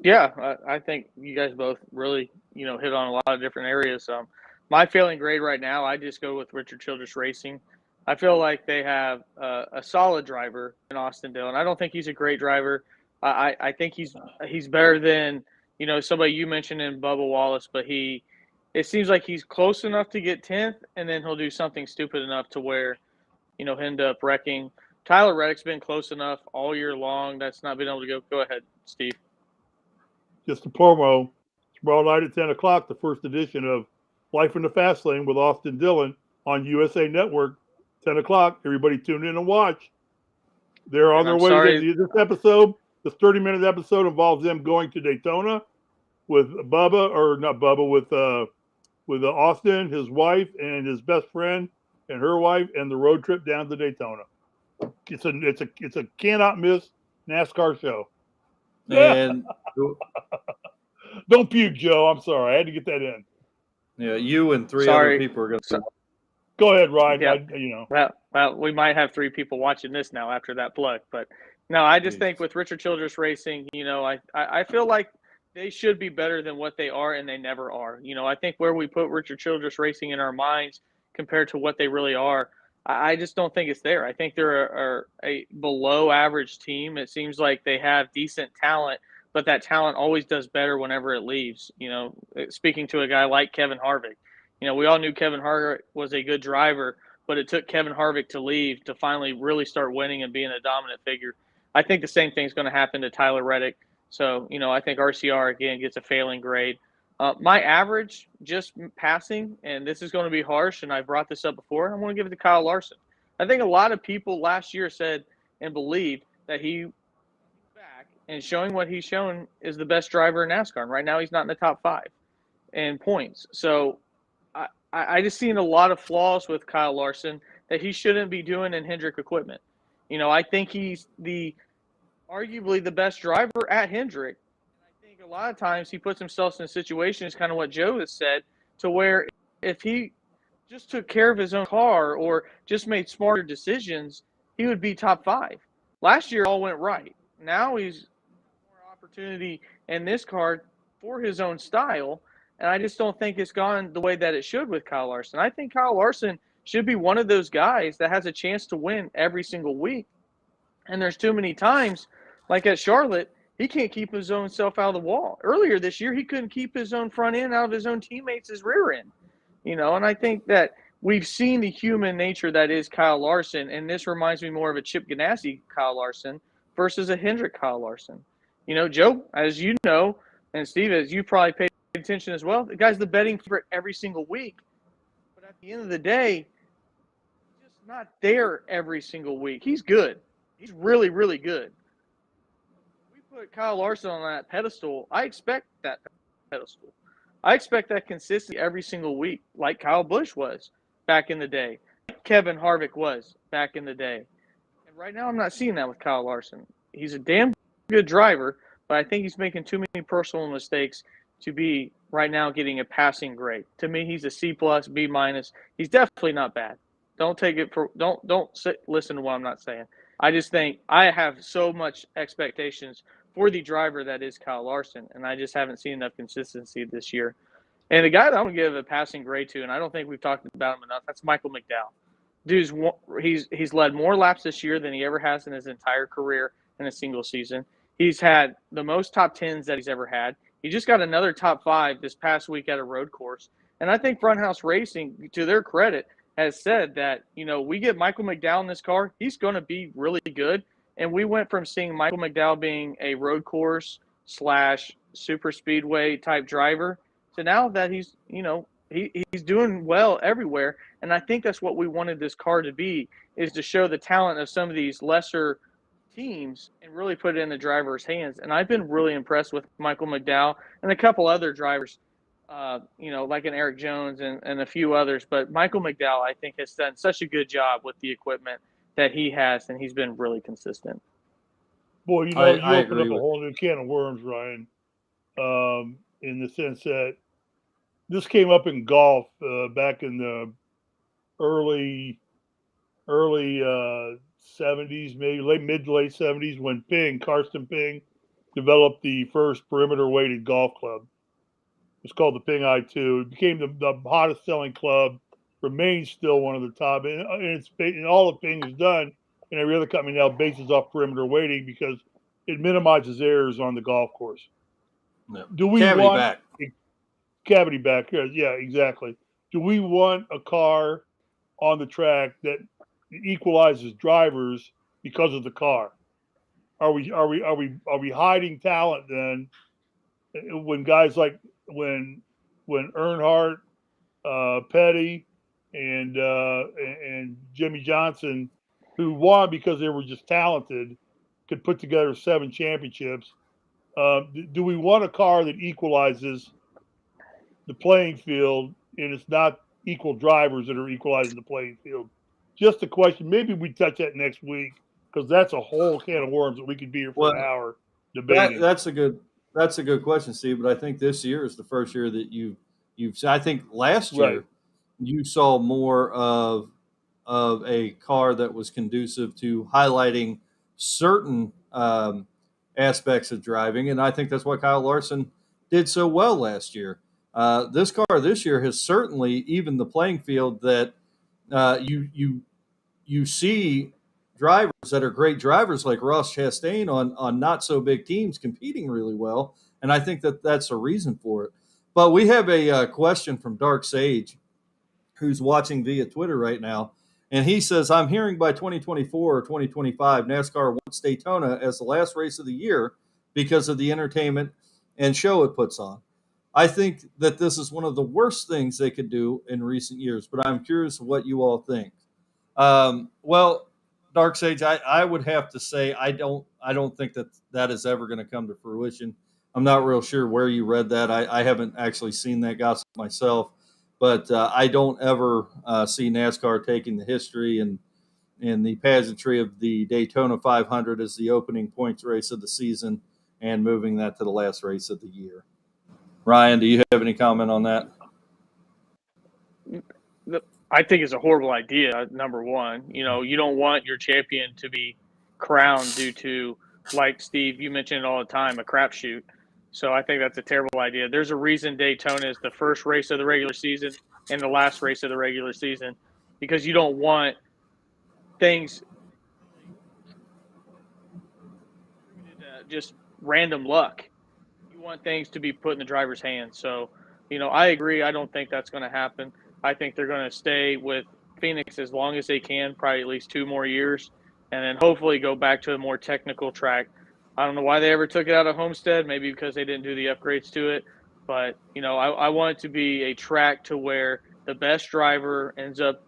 Yeah, I think you guys both really, hit on a lot of different areas. My failing grade right now, I just go with Richard Childress Racing. I feel like they have a solid driver in Austin Dillon. I don't think he's a great driver. I think he's better than, somebody you mentioned in Bubba Wallace, but it seems like he's close enough to get 10th, and then he'll do something stupid enough to where, he'll end up wrecking. Tyler Reddick's been close enough all year long. That's not been able to go. Go ahead, Steve. Just a promo. Tomorrow night at 10 o'clock, the first edition of Life in the Fast Lane with Austin Dillon on USA Network. 10 o'clock. Everybody tune in and watch. They're on their way to this episode. This 30-minute episode involves them going to Daytona with with Austin, his wife, and his best friend, and her wife, and the road trip down to Daytona. It's a cannot miss NASCAR show. And don't puke, Joe. I'm sorry, I had to get that in. Yeah, you and 3 other people are going to. Go ahead, Ryan. Yeah. Well, we might have 3 people watching this now after that plug, but No, I just Jeez. think with Richard Childress Racing, I feel like they should be better than what they are, and they never are. I think where we put Richard Childress Racing in our minds compared to what they really are, I just don't think it's there. I think they're a below average team. It seems like they have decent talent, but that talent always does better whenever it leaves. Speaking to a guy like Kevin Harvick, we all knew Kevin Harvick was a good driver, but it took Kevin Harvick to leave to finally really start winning and being a dominant figure. I think the same thing's going to happen to Tyler Reddick. So, I think RCR, again, gets a failing grade. My average, just passing, and this is going to be harsh, and I brought this up before, I'm going to give it to Kyle Larson. I think a lot of people last year said and believed that he back and showing what he's shown is the best driver in NASCAR. And right now he's not in the top 5 in points. So I just seen a lot of flaws with Kyle Larson that he shouldn't be doing in Hendrick equipment. I think he's arguably the best driver at Hendrick. And I think a lot of times he puts himself in a situation, is kind of what Joe has said, to where if he just took care of his own car or just made smarter decisions, he would be top 5. Last year, all went right. Now he's more opportunity in this car for his own style, and I just don't think it's gone the way that it should with Kyle Larson. I think Kyle Larson should be one of those guys that has a chance to win every single week. And there's too many times, like at Charlotte, he can't keep his own self out of the wall. Earlier this year, he couldn't keep his own front end out of his own teammates' rear end. And I think that we've seen the human nature that is Kyle Larson, and this reminds me more of a Chip Ganassi Kyle Larson versus a Hendrick Kyle Larson. Joe, as you know, and Steve, as you probably paid attention as well, the guy's the betting favorite every single week. But at the end of the day, he's just not there every single week. He's good. He's really, really good. We put Kyle Larson on that pedestal. I expect that pedestal. I expect that consistency every single week, like Kyle Busch was back in the day, like Kevin Harvick was back in the day. And right now I'm not seeing that with Kyle Larson. He's a damn good driver, but I think he's making too many personal mistakes to be right now getting a passing grade. To me, he's a C+, B-. He's definitely not bad. Don't take it for don't listen to what I'm not saying. I just think I have so much expectations for the driver that is Kyle Larson, and I just haven't seen enough consistency this year. And the guy that I'm going to give a passing grade to, and I don't think we've talked about him enough, that's Michael McDowell. He's led more laps this year than he ever has in his entire career in a single season. He's had the most top 10s that he's ever had. He just got another top 5 this past week at a road course. And I think Front House Racing, to their credit, has said that, we get Michael McDowell in this car, he's going to be really good. And we went from seeing Michael McDowell being a road course / super speedway type driver to now that he's, he's doing well everywhere. And I think that's what we wanted this car to be, is to show the talent of some of these lesser teams and really put it in the driver's hands. And I've been really impressed with Michael McDowell and a couple other drivers, like an Eric Jones and a few others. But Michael McDowell, I think, has done such a good job with the equipment that he has, and he's been really consistent. Boy, you open up a whole new can of worms, Ryan, in the sense that this came up in golf back in the early 70s, maybe mid to late 70s, when Karsten Ping developed the first perimeter-weighted golf club. It's called the Ping I2. It became the hottest selling club, remains still one of the top. And all that Ping has done, and every other company now bases off perimeter weighting because it minimizes errors on the golf course. No. Do we Cavity want back? Cavity back, yeah, exactly. Do we want a car on the track that equalizes drivers because of the car? Are we hiding talent then when guys like when Earnhardt, Petty, and Jimmy Johnson, who won because they were just talented, could put together 7 championships? Do we want a car that equalizes the playing field, and it's not equal drivers that are equalizing the playing field? Just a question. Maybe we touch that next week, because that's a whole can of worms that we could be here for an hour debating. That's a good question, Steve. But I think this year is the first year that you've. I think last year you saw more of a car that was conducive to highlighting certain aspects of driving, and I think that's why Kyle Larson did so well last year. This car this year has certainly evened the playing field that you see drivers that are great drivers like Ross Chastain on not so big teams competing really well, and I think that that's a reason for it. But we have a question from Dark Sage, who's watching via Twitter right now, and he says, "I'm hearing by 2024 or 2025, NASCAR wants Daytona as the last race of the year because of the entertainment and show it puts on. I think that this is one of the worst things they could do in recent years, but I'm curious what you all think." Well, Dark Sage, I would have to say I don't think that is ever going to come to fruition. I'm not real sure where you read that. I haven't actually seen that gossip myself, but I don't ever see NASCAR taking the history and the pageantry of the Daytona 500 as the opening points race of the season and moving that to the last race of the year. Ryan, do you have any comment on that? I think it's a horrible idea, number one. You don't want your champion to be crowned due to, like Steve, you mention it all the time, a crapshoot. So I think that's a terrible idea. There's a reason Daytona is the first race of the regular season and the last race of the regular season, because you don't want things just random luck. You want things to be put in the driver's hands. So, I agree. I don't think that's going to happen. I think they're going to stay with Phoenix as long as they can, probably at least 2 more years, and then hopefully go back to a more technical track. I don't know why they ever took it out of Homestead, maybe because they didn't do the upgrades to it. But, I want it to be a track to where the best driver ends up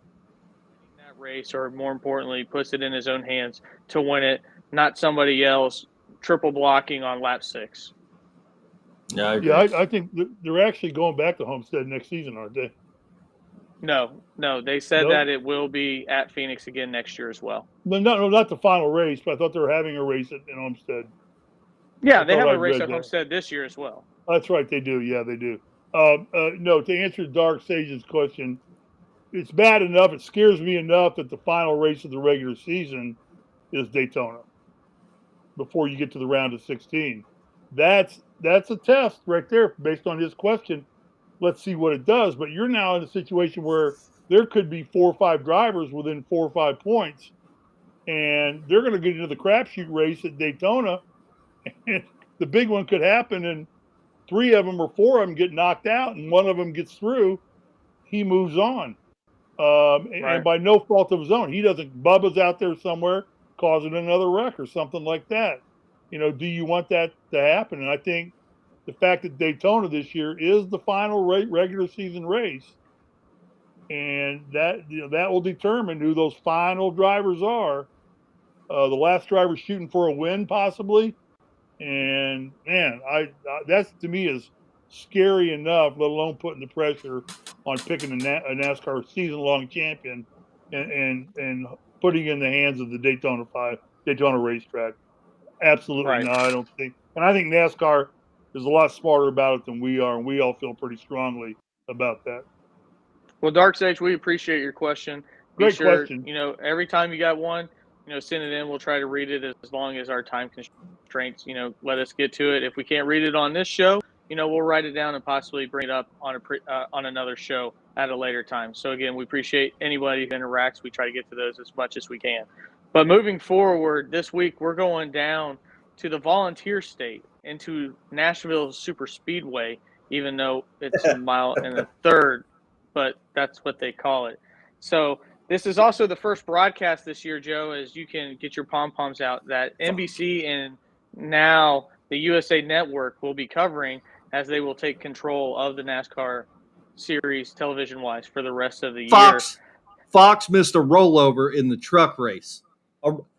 winning that race, or more importantly, puts it in his own hands to win it, not somebody else triple blocking on lap 6. Yeah, I agree. Yeah, I think they're actually going back to Homestead next season, aren't they? No, they said that it will be at Phoenix again next year as well. No, not the final race, but I thought they were having a race in Homestead. Yeah, they have a race at Homestead this year as well. That's right, they do. Yeah, they do. No, to answer Dark Sage's question, it's bad enough. It scares me enough that the final race of the regular season is Daytona before you get to the round of 16. That's a test right there based on his question. Let's see what it does. But you're now in a situation where there could be 4 or 5 drivers within 4 or 5 points, and they're going to get into the crapshoot race at Daytona. And the big one could happen, and 3 of them or 4 of them get knocked out, and 1 of them gets through. He moves on, and by no fault of his own. He doesn't. Bubba's out there somewhere causing another wreck or something like that. Do you want that to happen? And I think the fact that Daytona this year is the final regular season race, and that will determine who those final drivers are. The last driver shooting for a win, possibly. And man, that's to me is scary enough, let alone putting the pressure on picking a NASCAR season-long champion and putting it in the hands of the Daytona racetrack. Absolutely not. I don't think, and I think NASCAR is a lot smarter about it than we are, and we all feel pretty strongly about that. Well, Dark Sage, we appreciate your question. Great question. Every time you got one, send it in. We'll try to read it as long as our time constraints, let us get to it. If we can't read it on this show, we'll write it down and possibly bring it up on another show at a later time. So again, we appreciate anybody who interacts. We try to get to those as much as we can. But moving forward, this week we're going down to the Volunteer State into Nashville Superspeedway, even though it's a mile and a third, but that's what they call it. So this is also the first broadcast this year, Joe, as you can get your pom-poms out, that NBC and now the USA Network will be covering, as they will take control of the NASCAR series television-wise for the rest of the year. Fox missed a rollover in the truck race.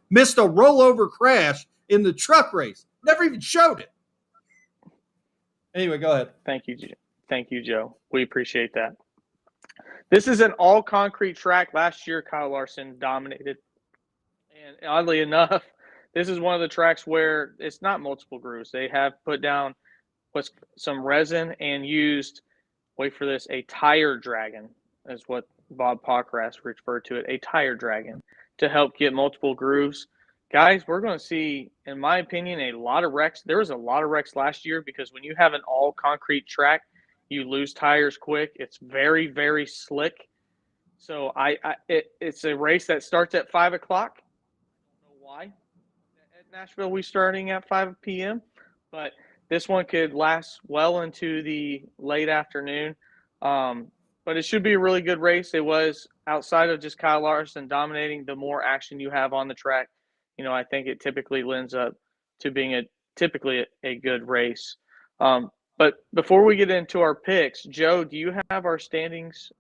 Missed a rollover crash in the truck race. Never even showed it. Anyway, go ahead. Thank you, Joe. We appreciate that. This is an all-concrete track. Last year, Kyle Larson dominated. And oddly enough, this is one of the tracks where it's not multiple grooves. They have put down some resin and used, wait for this, a tire dragon, is what Bob Pockras referred to it, a tire dragon, to help get multiple grooves. guys, we're going to see, in my opinion, a lot of wrecks. There was a lot of wrecks last year because when you have an all concrete track, you lose tires quick. It's very, very slick. So it's a race that starts at 5 o'clock. I don't know why. At Nashville, we're starting at 5 p.m., but this one could last well into the late afternoon. But it should be a really good race. It was, outside of just Kyle Larson dominating, the more action you have on the track, I think it typically lends up to being typically a good race. But before we get into our picks, Joe, do you have our standings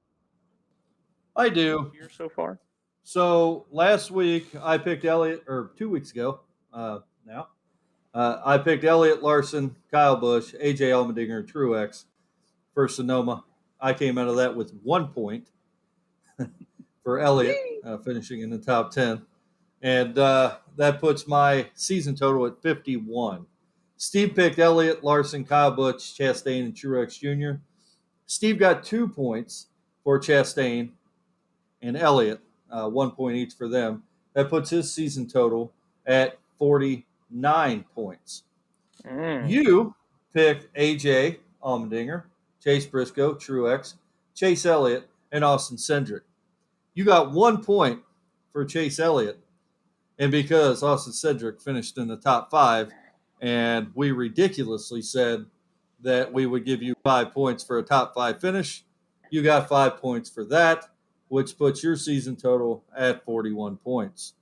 I do. here so far? So last week I picked Elliott, or 2 weeks ago I picked Elliott, Larson, Kyle Busch, AJ Allmendinger, and Truex for Sonoma. I came out of that with 1 point for Elliott, finishing in the top 10. And that puts my season total at 51. Steve picked Elliott, Larson, Kyle Busch, Chastain, and Truex Jr. Steve got 2 points for Chastain and Elliott, 1 point each for them. That puts his season total at 49 points. You picked AJ Allmendinger, Chase Briscoe, Truex, Chase Elliott, and Austin Cindric. You got 1 point for Chase Elliott. And because Austin Cindric finished in the top 5, and we ridiculously said that we would give you 5 points for a top 5 finish, you got 5 points for that, which puts your season total at 41 points,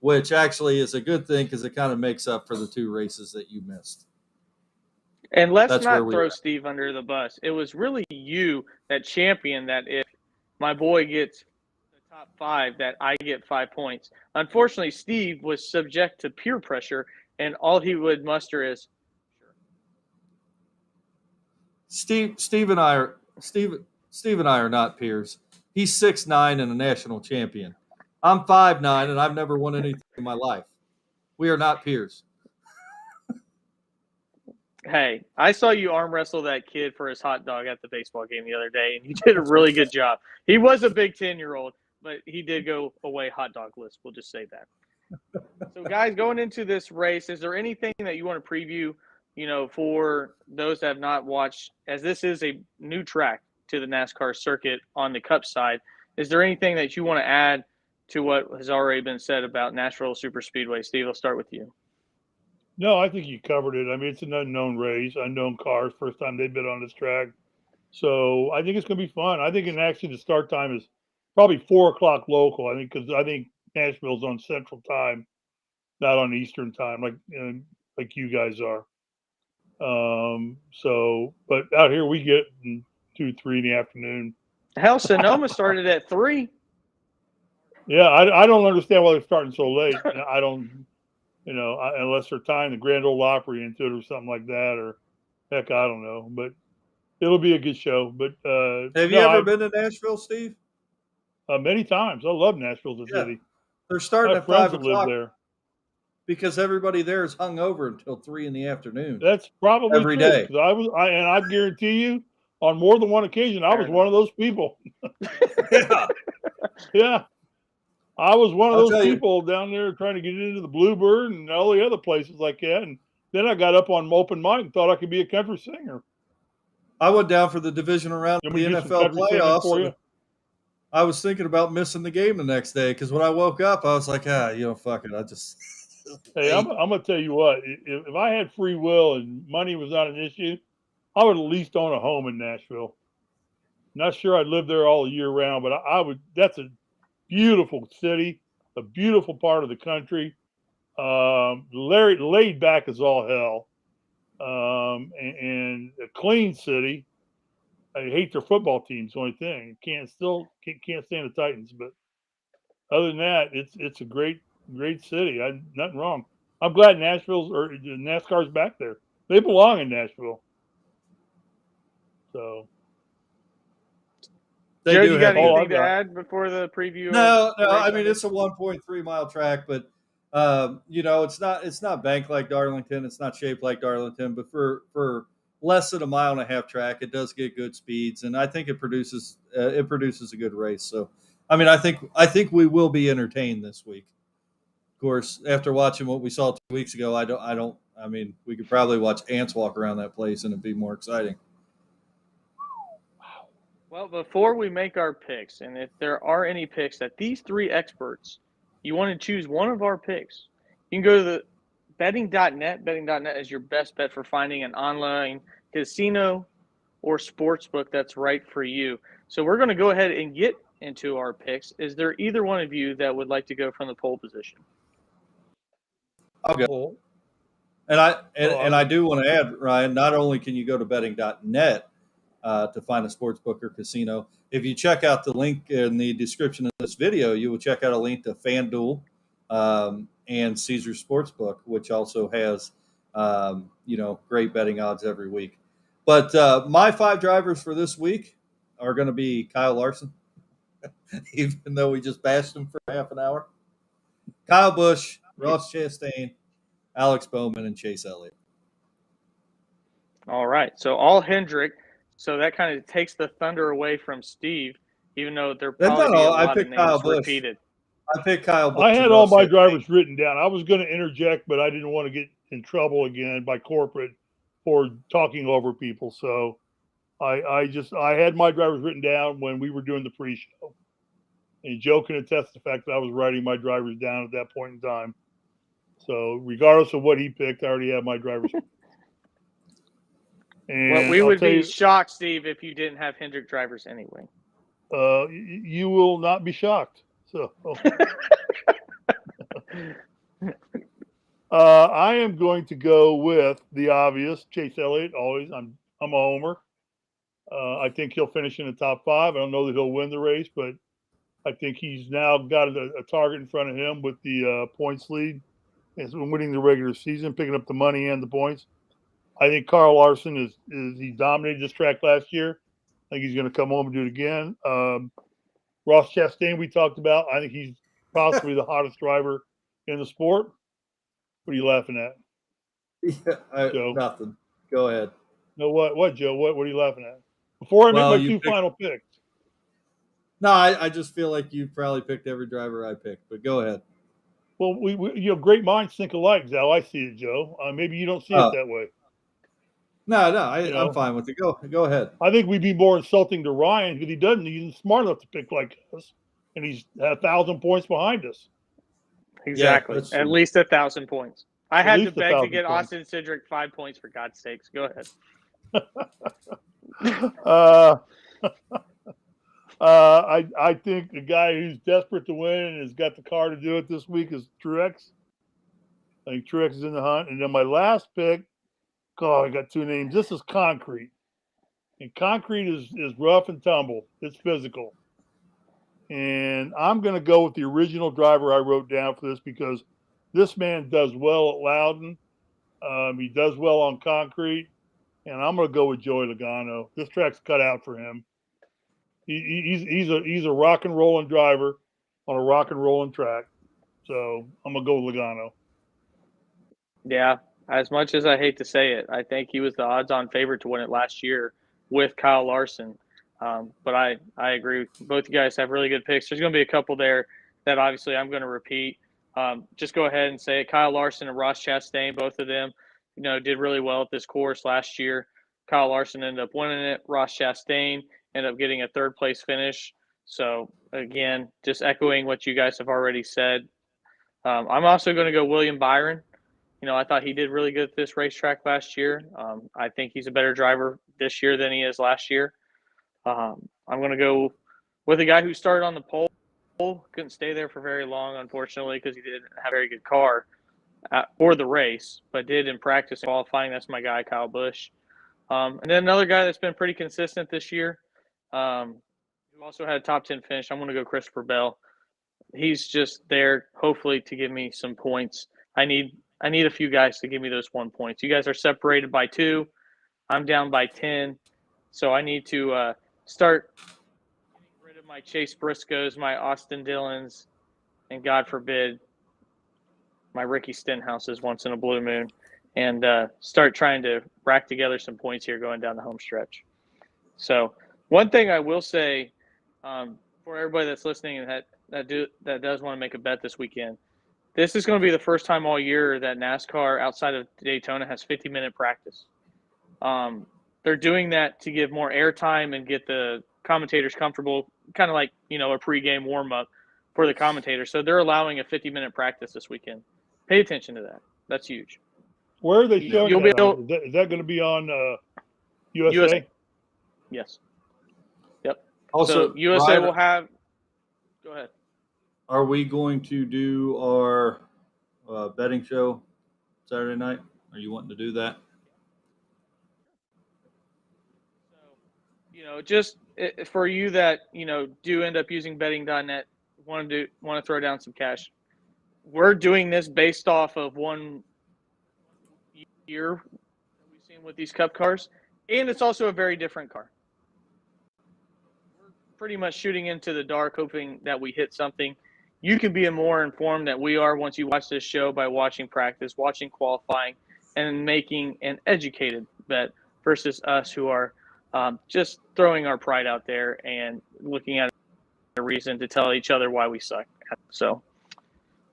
which actually is a good thing because it kind of makes up for the 2 races that you missed. And let's not throw Steve under the bus. It was really you that championed that if my boy gets the top 5, that I get 5 points. Unfortunately, Steve was subject to peer pressure, and all he would muster is, sure. Steve and I are not peers. He's 6'9" and a national champion. I'm 5'9" and I've never won anything in my life. We are not peers. Hey, I saw you arm wrestle that kid for his hot dog at the baseball game the other day, and you did a really good job. He was a big 10-year-old, but he did go away hot dog list. We'll just say that. So, guys, going into this race, is there anything that you want to preview, for those that have not watched, as this is a new track to the NASCAR circuit on the Cup side? Is there anything that you want to add to what has already been said about Nashville Superspeedway? Steve, I'll start with you. No, I think you covered it. I mean, it's an unknown race, unknown cars, first time they've been on this track. So I think it's going to be fun. I think actually the start time is probably 4 o'clock local. Because I think Nashville's on Central Time, not on Eastern Time, like you guys are. But out here we get 2, 3 in the afternoon. Hell, Sonoma started at 3. Yeah, I don't understand why they're starting so late. I don't. Unless they're tying the Grand Ole Opry into it or something like that, or heck, I don't know. But it'll be a good show. But have you ever been to Nashville, Steve? Many times. I love Nashville, the city. They're starting at 5 o'clock. Live there because everybody there is hung over until 3 in the afternoon. That's probably every true, day. I guarantee you, on more than one occasion, I was one of those people. Yeah. I was one of those people down there trying to get into the Bluebird and all the other places like that. And then I got up on open mic and thought I could be a country singer. I went down for the divisional round of the NFL playoffs. I was thinking about missing the game the next day because when I woke up, I was like, fuck it. I just. Hey, I'm going to tell you what. If I had free will and money was not an issue, I would at least own a home in Nashville. Not sure I'd live there all year round, but I would. That's a beautiful city, a beautiful part of the country. Laid back as all hell, and a clean city. I hate their football teams. The only thing can't stand the Titans, but other than that, it's a great city. Nothing wrong. I'm glad NASCAR's back there. They belong in Nashville. So. Joe, you got anything to add before the preview? No. I mean, it's a 1.3 mile track, but it's not banked like Darlington. It's not shaped like Darlington, but for less than a mile and a half track, it does get good speeds, and I think it produces a good race. So, I mean, I think we will be entertained this week course, after watching what we saw 2 weeks ago, I mean, we could probably watch ants walk around that place and it'd be more exciting. Well, before we make our picks, and if there are any picks that these three experts, you want to choose one of our picks, you can go to the betting.net. Betting.net is your best bet for finding an online casino or sports book that's right for you. So we're going to go ahead and get into our picks. Is there either one of you that would like to go from the pole position? I'll go. And I do want to add, Ryan, not only can you go to betting.net to find a sports book or casino, if you check out the link in the description of this video, you will check out a link to FanDuel and Caesars Sportsbook, which also has great betting odds every week. But my 5 drivers for this week are going to be Kyle Larson, even though we just bashed him for half an hour, Kyle Busch, Ross Chastain, Alex Bowman, and Chase Elliott. All right. So all Hendrick. So that kind of takes the thunder away from Steve, even though there probably be a lot of names repeated. I picked Kyle Busch. I had all my drivers written down. I was going to interject, but I didn't want to get in trouble again by corporate for talking over people. So I had my drivers written down when we were doing the pre-show. And Joe can attest to the fact that I was writing my drivers down at that point in time. So regardless of what he picked, I already have my drivers. And well, we would be shocked, Steve, if you didn't have Hendrick drivers anyway. You will not be shocked. So I am going to go with the obvious, Chase Elliott. Always, I'm a homer. I think he'll finish in the top 5. I don't know that he'll win the race, but I think he's now got a target in front of him with the points lead. And winning the regular season, picking up the money and the points. I think Kyle Larson he dominated this track last year. I think he's going to come home and do it again. Ross Chastain, we talked about. I think he's possibly the hottest driver in the sport. What are you laughing at? Yeah, Joe? Nothing. Go ahead. No, what, Joe? What are you laughing at? Before I make my 2 final picks. No, I just feel like you probably picked every driver I picked, but go ahead. Well, we great minds think alike, is how I see it, Joe. Maybe you don't see it that way. No, I'm fine with it. Go ahead. I think we'd be more insulting to Ryan because he's smart enough to pick like us, and he's 1,000 points behind us. Exactly. Yeah, at least 1,000 points. I had to beg to get Austin Cindric 5 points, for God's sakes. Go ahead. I think the guy who's desperate to win and has got the car to do it this week is Truex. I think Truex is in the hunt. And then my last pick, I got 2 names. This is Concrete. And Concrete is rough and tumble. It's physical. And I'm going to go with the original driver I wrote down for this because this man does well at Loudon. He does well on concrete. And I'm going to go with Joey Logano. This track's cut out for him. He's a rock and rolling driver on a rock and rolling track. So I'm going to go with Logano. Yeah, as much as I hate to say it, I think he was the odds-on favorite to win it last year with Kyle Larson. But I agree. Both you guys have really good picks. There's going to be a couple there that obviously I'm going to repeat. Just go ahead and say it. Kyle Larson and Ross Chastain, both of them, did really well at this course last year. Kyle Larson ended up winning it. Ross Chastain ended up getting a third-place finish. So, again, just echoing what you guys have already said. I'm also going to go William Byron. I thought he did really good at this racetrack last year. I think he's a better driver this year than he is last year. I'm going to go with a guy who started on the pole. Couldn't stay there for very long, unfortunately, because he didn't have a very good car for the race, but did in practice and qualifying. That's my guy, Kyle Busch. And then another guy that's been pretty consistent this year, who also had a top 10 finish. I'm going to go Christopher Bell. He's just there, hopefully, to give me some points. I need a few guys to give me those 1 points. You guys are separated by 2. I'm down by 10. So I need to start getting rid of my Chase Briscoes, my Austin Dillons, and God forbid, my Ricky Stenhouses once in a blue moon, and start trying to rack together some points here going down the home stretch. So one thing I will say for everybody that's listening and that does want to make a bet this weekend, this is going to be the first time all year that NASCAR outside of Daytona has 50-minute practice. They're doing that to give more airtime and get the commentators comfortable, kind of like, a pregame warm-up for the commentators. So they're allowing a 50-minute practice this weekend. Pay attention to that. That's huge. Where are they showing You'll be that on? Is that going to be on USA? Yes. Yep. Also, so USA Ryan, will have – go ahead. Are we going to do our betting show Saturday night? Are you wanting to do that? So, just for you that, do end up using betting.net, want to throw down some cash. We're doing this based off of one year that we've seen with these Cup cars, and it's also a very different car. We're pretty much shooting into the dark, hoping that we hit something. You can be more informed than we are once you watch this show by watching practice, watching qualifying, and making an educated bet versus us who are just throwing our pride out there and looking at a reason to tell each other why we suck. So,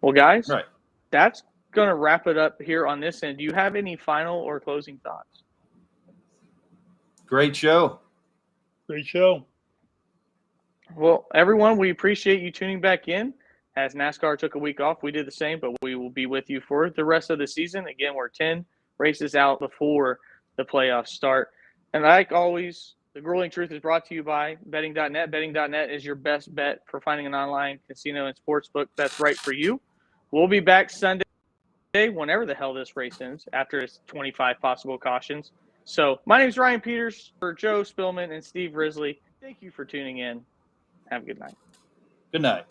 well, guys, Right. That's going to wrap it up here on this end. Do you have any final or closing thoughts? Great show. Great show. Well, everyone, we appreciate you tuning back in. As NASCAR took a week off, we did the same, but we will be with you for the rest of the season. Again, we're 10 races out before the playoffs start. And like always, the grueling truth is brought to you by betting.net. Betting.net is your best bet for finding an online casino and sportsbook that's right for you. We'll be back Sunday, whenever the hell this race ends, after its 25 possible cautions. So my name is Ryan Peters for Joe Spilman and Steve Risley. Thank you for tuning in. Have a good night. Good night.